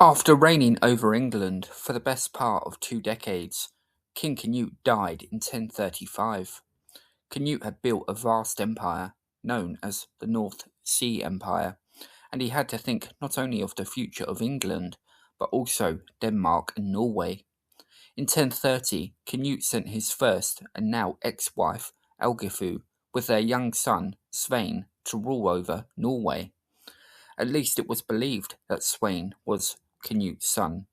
After reigning over England for the best part of 2 decades, King Canute died in 1035. Canute had built a vast empire known as the North Sea Empire, and he had to think not only of the future of England, but also Denmark and Norway. In 1030, Canute sent his first and now ex-wife, Algifu, with their young son, Svein, to rule over Norway. At least it was believed that Svein was Canute's son.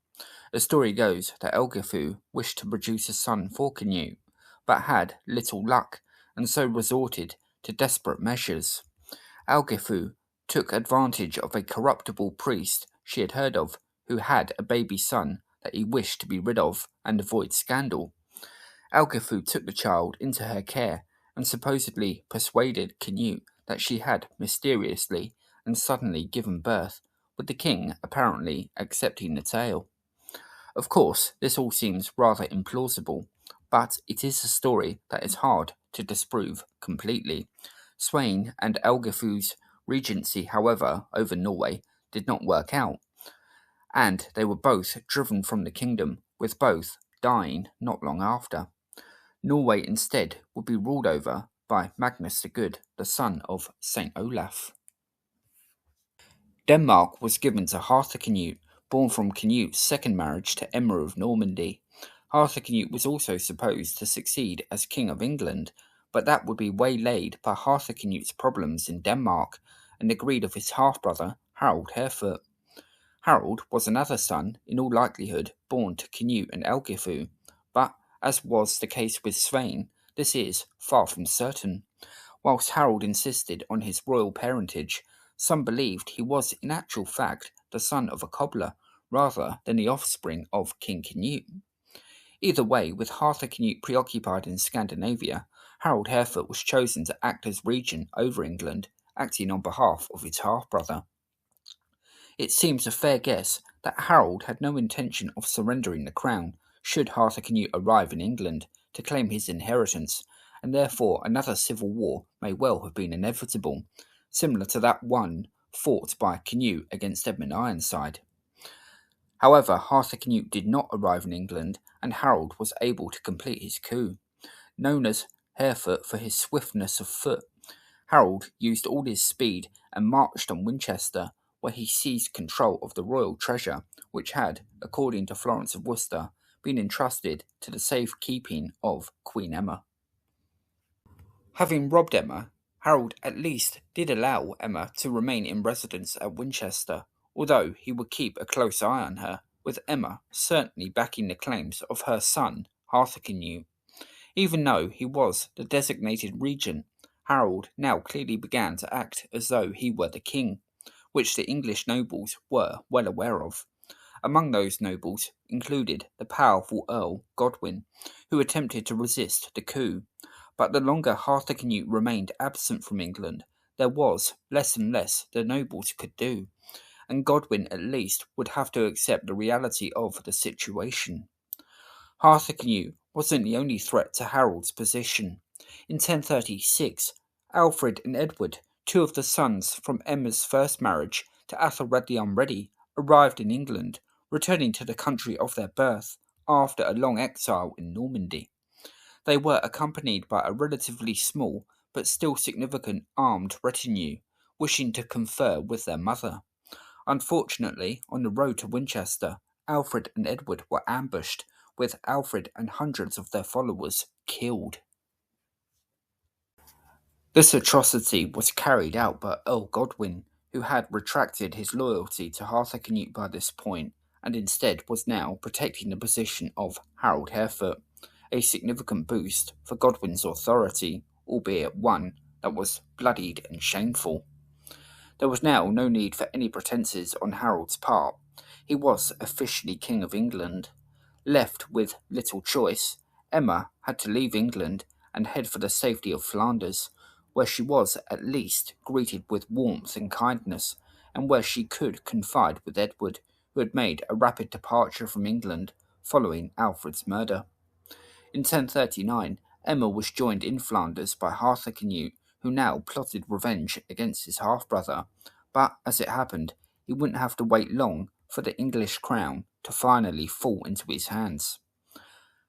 The story goes that Elgifu wished to produce a son for Canute, but had little luck, and so resorted to desperate measures. Elgifu took advantage of a corruptible priest she had heard of, who had a baby son that he wished to be rid of and avoid scandal. Elgifu took the child into her care and supposedly persuaded Canute that she had mysteriously and suddenly given birth, with the king apparently accepting the tale. Of course, this all seems rather implausible, but it is a story that is hard to disprove completely. Sweyn and Elgifu's regency, however, over Norway did not work out, and they were both driven from the kingdom, with both dying not long after. Norway instead would be ruled over by Magnus the Good, the son of Saint Olaf. Denmark was given to Harthacnut, born from Canute's second marriage to Emma of Normandy. Harthacnut was also supposed to succeed as King of England, but that would be waylaid by Harthacnut's problems in Denmark and the greed of his half-brother, Harold Harefoot. Harold was another son, in all likelihood born to Canute and Elgifu, but as was the case with Svein, this is far from certain. Whilst Harold insisted on his royal parentage, some believed he was in actual fact the son of a cobbler, rather than the offspring of King Canute. Either way, with Harthacnut preoccupied in Scandinavia, Harold Harefoot was chosen to act as regent over England, acting on behalf of his half-brother. It seems a fair guess that Harold had no intention of surrendering the crown should Harthacnut arrive in England to claim his inheritance, and therefore another civil war may well have been inevitable, similar to that one fought by Canute against Edmund Ironside. However, Harthacnut did not arrive in England, and Harold was able to complete his coup. Known as Harefoot for his swiftness of foot, Harold used all his speed and marched on Winchester, where he seized control of the royal treasure, which had, according to Florence of Worcester, been entrusted to the safe keeping of Queen Emma. Having robbed Emma, Harold at least did allow Emma to remain in residence at Winchester, although he would keep a close eye on her, with Emma certainly backing the claims of her son, Harthacnut. Even though he was the designated regent, Harold now clearly began to act as though he were the king, which the English nobles were well aware of. Among those nobles included the powerful Earl Godwin, who attempted to resist the coup. But the longer Harthacnut remained absent from England, there was less and less the nobles could do, and Godwin at least would have to accept the reality of the situation. Harthacnut wasn't the only threat to Harold's position. In 1036, Alfred and Edward, two of the sons from Emma's first marriage to Athelred the Unready, arrived in England, returning to the country of their birth after a long exile in Normandy. They were accompanied by a relatively small but still significant armed retinue, wishing to confer with their mother. Unfortunately, on the road to Winchester, Alfred and Edward were ambushed, with Alfred and hundreds of their followers killed. This atrocity was carried out by Earl Godwin, who had retracted his loyalty to Harthacnut by this point, and instead was now protecting the position of Harold Harefoot, a significant boost for Godwin's authority, albeit one that was bloodied and shameful. There was now no need for any pretences on Harold's part. He was officially King of England. Left with little choice, Emma had to leave England and head for the safety of Flanders, where she was at least greeted with warmth and kindness, and where she could confide with Edward, who had made a rapid departure from England following Alfred's murder. In 1039, Emma was joined in Flanders by Harthacnut, who now plotted revenge against his half-brother, but as it happened, he wouldn't have to wait long for the English crown to finally fall into his hands.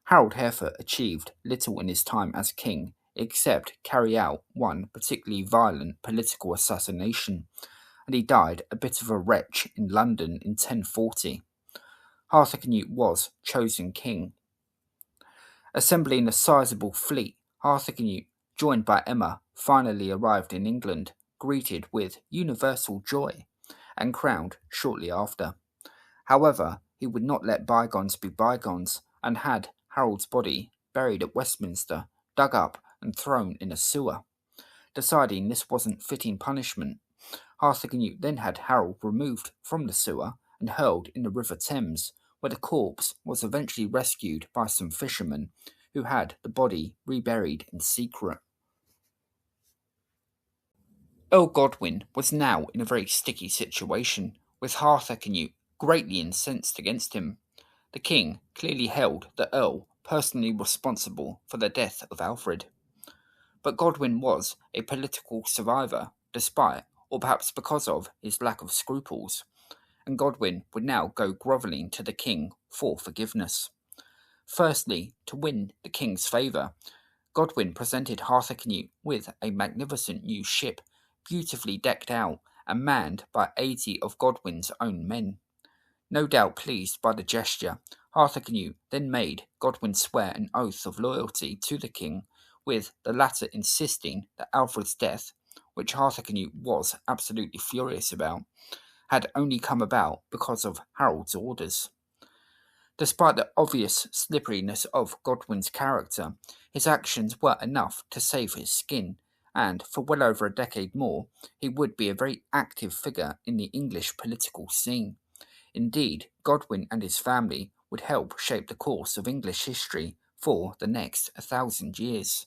Harold Hereford achieved little in his time as king except carry out one particularly violent political assassination, and he died a bit of a wretch in London in 1040. Harthacnut was chosen king. Assembling a sizable fleet, Harthacnut, joined by Emma, finally arrived in England, greeted with universal joy, and crowned shortly after. However, he would not let bygones be bygones, and had Harold's body buried at Westminster, dug up and thrown in a sewer. Deciding this wasn't fitting punishment, Harthacnut then had Harold removed from the sewer and hurled in the River Thames, where the corpse was eventually rescued by some fishermen who had the body reburied in secret. Earl Godwin was now in a very sticky situation, with Harthacnut greatly incensed against him. The king clearly held the Earl personally responsible for the death of Alfred. But Godwin was a political survivor, despite, or perhaps because of, his lack of scruples, and Godwin would now go grovelling to the king for forgiveness. Firstly, to win the king's favour, Godwin presented Harthacnut with a magnificent new ship, beautifully decked out and manned by 80 of Godwin's own men. No doubt pleased by the gesture, Harthacnut then made Godwin swear an oath of loyalty to the king, with the latter insisting that Alfred's death, which Harthacnut was absolutely furious about, had only come about because of Harold's orders. Despite the obvious slipperiness of Godwin's character, his actions were enough to save his skin, and for well over a decade more, he would be a very active figure in the English political scene. Indeed, Godwin and his family would help shape the course of English history for the next 1,000 years.